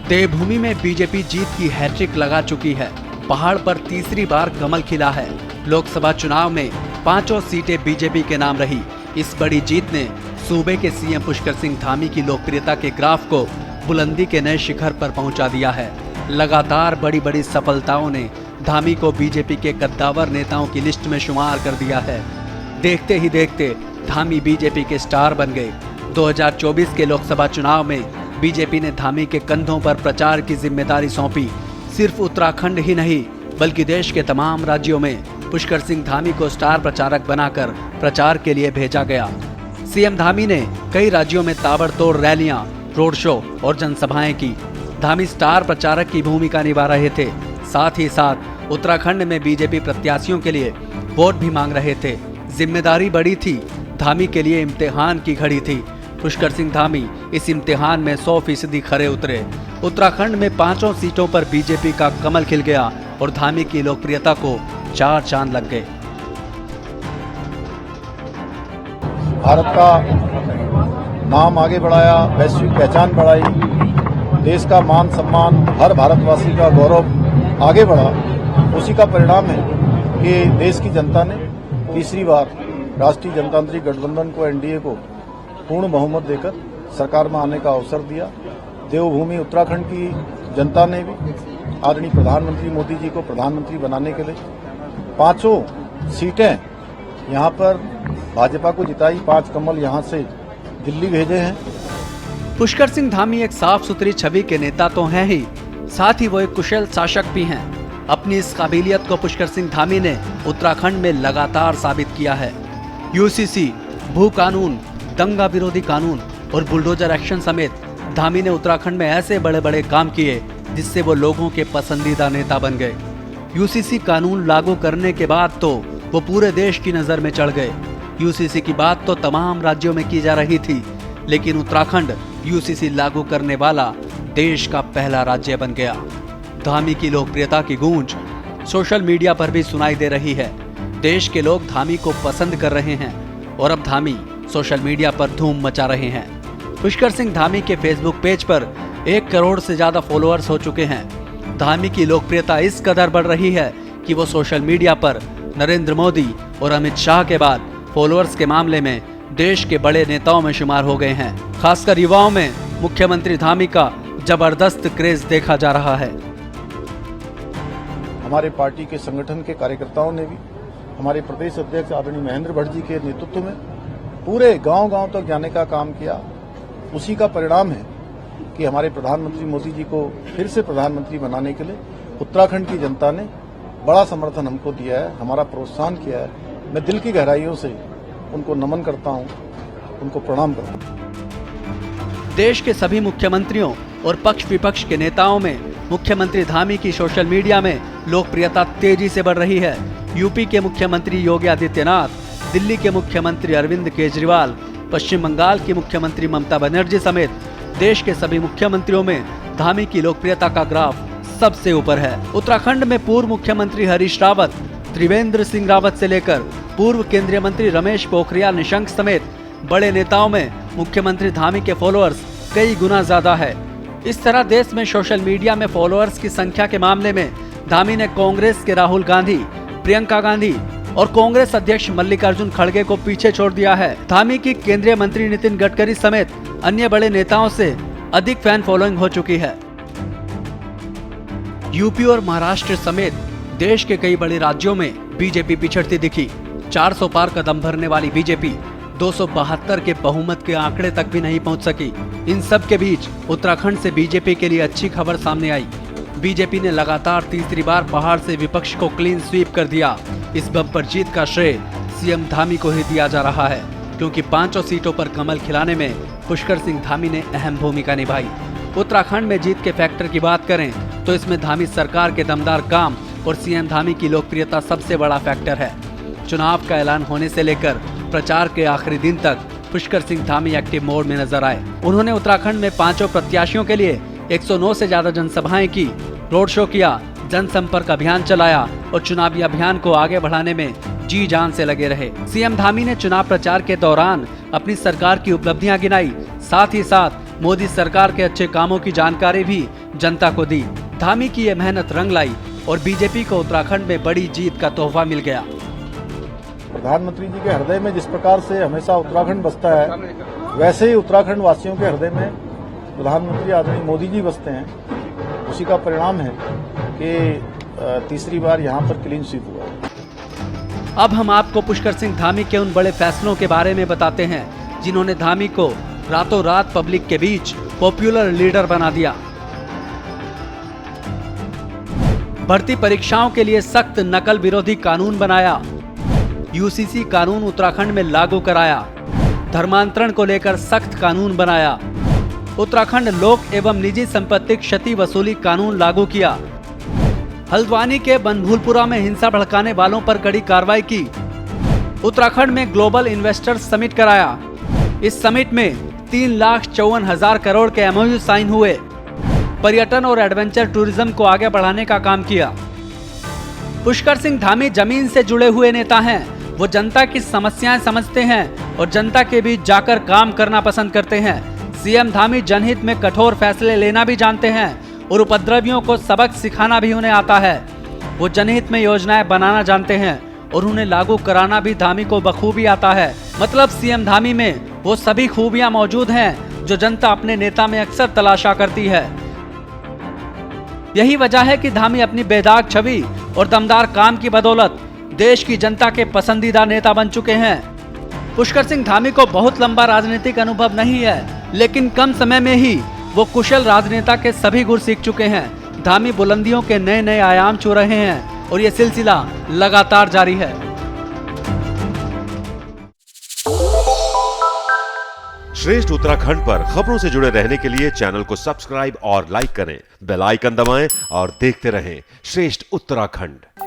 देवभूमि में बीजेपी जीत की हैट्रिक लगा चुकी है। पहाड़ पर तीसरी बार कमल खिला है। लोकसभा चुनाव में 5 सीटें बीजेपी के नाम रही। इस बड़ी जीत ने सूबे के सीएम पुष्कर सिंह धामी की लोकप्रियता के ग्राफ को बुलंदी के नए शिखर पर पहुंचा दिया है। लगातार बड़ी बड़ी सफलताओं ने धामी को बीजेपी के कद्दावर नेताओं की लिस्ट में शुमार कर दिया है। देखते ही देखते धामी बीजेपी के स्टार बन गए। 2024 के लोकसभा चुनाव में बीजेपी ने धामी के कंधों पर प्रचार की जिम्मेदारी सौंपी। सिर्फ उत्तराखंड ही नहीं बल्कि देश के तमाम राज्यों में पुष्कर सिंह धामी को स्टार प्रचारक बनाकर प्रचार के लिए भेजा गया। सीएम धामी ने कई राज्यों में ताबड़तोड़ रैलियां, रोड शो और जनसभाएं की। धामी स्टार प्रचारक की भूमिका निभा रहे थे। साथ ही साथ उत्तराखंड में बीजेपी प्रत्याशियों के लिए वोट भी मांग रहे थे। जिम्मेदारी बड़ी थी। धामी के लिए इम्तिहान की घड़ी थी। पुष्कर सिंह धामी इस इम्तिहान में 100% खरे उतरे। उत्तराखंड में 5 सीटों पर बीजेपी का कमल खिल गया और धामी की लोकप्रियता को 4 चांद लग गए। भारत का नाम आगे बढ़ाया, वैश्विक पहचान बढ़ाई, देश का मान सम्मान, हर भारतवासी का गौरव आगे बढ़ा। उसी का परिणाम है कि देश की जनता ने तीसरी बार राष्ट्रीय जनतांत्रिक गठबंधन को, एनडीए को पूर्ण बहुमत देकर सरकार में आने का अवसर दिया। देवभूमि उत्तराखंड की जनता ने भी आदरणीय प्रधानमंत्री मोदी जी को प्रधानमंत्री बनाने के लिए 5 सीटें यहां पर भाजपा को जिताई। 5 कमल यहां से दिल्ली भेजे हैं। पुष्कर सिंह धामी एक साफ सुथरी छवि के नेता तो हैं ही, साथ ही वो एक कुशल शासक भी हैं। अपनी इस काबिलियत को पुष्कर सिंह धामी ने उत्तराखंड में लगातार साबित किया है। यूसीसी, भू कानून, दंगा विरोधी कानून और बुलडोजर एक्शन समेत धामी ने उत्तराखंड में ऐसे बड़े बड़े काम किए जिससे वो लोगों के पसंदीदा नेता बन गए। यूसीसी कानून लागू करने के बाद तो वो पूरे देश की नजर में चढ़ गए। यूसीसी की बात तो तमाम राज्यों में की जा रही थी, लेकिन उत्तराखंड यूसीसी लागू करने वाला देश का पहला राज्य बन गया। धामी की लोकप्रियता की गूंज सोशल मीडिया पर भी सुनाई दे रही है। देश के लोग धामी को पसंद कर रहे हैं और अब धामी सोशल मीडिया पर धूम मचा रहे हैं। पुष्कर सिंह धामी के फेसबुक पेज पर 1 करोड़ से ज्यादा फॉलोअर्स हो चुके हैं। धामी की लोकप्रियता इस कदर बढ़ रही है कि वो सोशल मीडिया पर नरेंद्र मोदी और अमित शाह के बाद फॉलोअर्स के मामले में देश के बड़े नेताओं में शुमार हो गए हैं। खासकर युवाओं में मुख्यमंत्री धामी का जबरदस्त क्रेज देखा जा रहा है। हमारे पार्टी के संगठन के कार्यकर्ताओं ने भी हमारे प्रदेश अध्यक्ष आदरणीय महेंद्र भट्ट जी के नेतृत्व में पूरे गांव-गांव तक जाने का काम किया। उसी का परिणाम है कि हमारे प्रधानमंत्री मोदी जी को फिर से प्रधानमंत्री बनाने के लिए उत्तराखंड की जनता ने बड़ा समर्थन हमको दिया है, हमारा प्रोत्साहन किया है। मैं दिल की गहराइयों से उनको नमन करता हूं, उनको प्रणाम करता हूं। देश के सभी मुख्यमंत्रियों और पक्ष विपक्ष के नेताओं में मुख्यमंत्री धामी की सोशल मीडिया में लोकप्रियता तेजी से बढ़ रही है। यूपी के मुख्यमंत्री योगी आदित्यनाथ, दिल्ली के मुख्यमंत्री अरविंद केजरीवाल, पश्चिम बंगाल की मुख्यमंत्री ममता बनर्जी समेत देश के सभी मुख्यमंत्रियों में धामी की लोकप्रियता का ग्राफ सबसे ऊपर है। उत्तराखंड में पूर्व मुख्यमंत्री हरीश रावत, त्रिवेंद्र सिंह रावत से लेकर पूर्व केंद्रीय मंत्री रमेश पोखरियाल निशंक समेत बड़े नेताओं में मुख्यमंत्री धामी के फॉलोअर्स कई गुना ज्यादा है। इस तरह देश में सोशल मीडिया में फॉलोअर्स की संख्या के मामले में धामी ने कांग्रेस के राहुल गांधी, प्रियंका गांधी और कांग्रेस अध्यक्ष मल्लिकार्जुन खड़गे को पीछे छोड़ दिया है। धामी की केंद्रीय मंत्री नितिन गडकरी समेत अन्य बड़े नेताओं से अधिक फैन फॉलोइंग हो चुकी है। यूपी और महाराष्ट्र समेत देश के कई बड़े राज्यों में बीजेपी पिछड़ती दिखी। 400 पार कदम भरने वाली बीजेपी 272 के बहुमत के आंकड़े तक भी नहीं पहुंच सकी। इन सब के बीच उत्तराखंड से बीजेपी के लिए अच्छी खबर सामने आई। बीजेपी ने लगातार तीसरी बार पहाड़ से विपक्ष को क्लीन स्वीप कर दिया। इस बम्पर जीत का श्रेय सीएम धामी को ही दिया जा रहा है, क्योंकि 5 सीटों पर कमल खिलाने में पुष्कर सिंह धामी ने अहम भूमिका निभाई। उत्तराखंड में जीत के फैक्टर की बात करें तो इसमें धामी सरकार के दमदार काम और सीएम धामी की लोकप्रियता सबसे बड़ा फैक्टर है। चुनाव का ऐलान होने से लेकर प्रचार के आखिरी दिन तक पुष्कर सिंह धामी एक्टिव मोड में नजर आए। उन्होंने उत्तराखंड में 5 प्रत्याशियों के लिए 109 से ज्यादा जनसभाएं की, रोड शो किया, जनसंपर्क अभियान चलाया और चुनावी अभियान को आगे बढ़ाने में जी जान से लगे रहे। सीएम धामी ने चुनाव प्रचार के दौरान अपनी सरकार की उपलब्धियां गिनाई, साथ ही साथ मोदी सरकार के अच्छे कामों की जानकारी भी जनता को दी। धामी की ये मेहनत रंग लाई और बीजेपी को उत्तराखंड में बड़ी जीत का तोहफा मिल गया। प्रधानमंत्री जी के हृदय में जिस प्रकार से हमेशा उत्तराखंड बसता है, वैसे ही उत्तराखंड वासियों के हृदय में प्रधानमंत्री आदरणीय मोदी जी बसते हैं। उसी का परिणाम है कि तीसरी बार यहाँ पर क्लीन स्वीप हुआ। अब हम आपको पुष्कर सिंह धामी के उन बड़े फैसलों के बारे में बताते हैं जिन्होंने धामी को रातों रात पब्लिक के बीच पॉपुलर लीडर बना दिया। भर्ती परीक्षाओं के लिए सख्त नकल विरोधी कानून बनाया, यूसीसी कानून उत्तराखंड में लागू कराया, धर्मांतरण को लेकर सख्त कानून बनाया, उत्तराखंड लोक एवं निजी संपत्ति क्षति वसूली कानून लागू किया, हल्द्वानी के बनभूलपुरा में हिंसा भड़काने वालों पर कड़ी कार्रवाई की, उत्तराखंड में ग्लोबल इन्वेस्टर्स समिट कराया। इस समिट में 3,54,000 करोड़ के एमओयू साइन हुए। पर्यटन और एडवेंचर टूरिज्म को आगे बढ़ाने का काम किया। पुष्कर सिंह धामी जमीन से जुड़े हुए नेता हैं। वो जनता की समस्याएं समझते हैं और जनता के बीच जाकर काम करना पसंद करते हैं। सीएम धामी जनहित में कठोर फैसले लेना भी जानते हैं और उपद्रवियों को सबक सिखाना भी उन्हें आता है। वो जनहित में योजनाएं बनाना जानते हैं और उन्हें लागू कराना भी धामी को बखूबी आता है। मतलब सीएम धामी में वो सभी खूबियां मौजूद हैं जो जनता अपने नेता में अक्सर तलाशा करती है। यही वजह है कि धामी अपनी बेदाग छवि और दमदार काम की बदौलत देश की जनता के पसंदीदा नेता बन चुके हैं। पुष्कर सिंह धामी को बहुत लंबा राजनीतिक अनुभव नहीं है, लेकिन कम समय में ही वो कुशल राजनेता के सभी गुण सीख चुके हैं। धामी बुलंदियों के नए नए आयाम छू रहे हैं और ये सिलसिला लगातार जारी है। श्रेष्ठ उत्तराखंड पर खबरों से जुड़े रहने के लिए चैनल को सब्सक्राइब और लाइक करें, बेल आइकन दबाएं और देखते रहें श्रेष्ठ उत्तराखंड।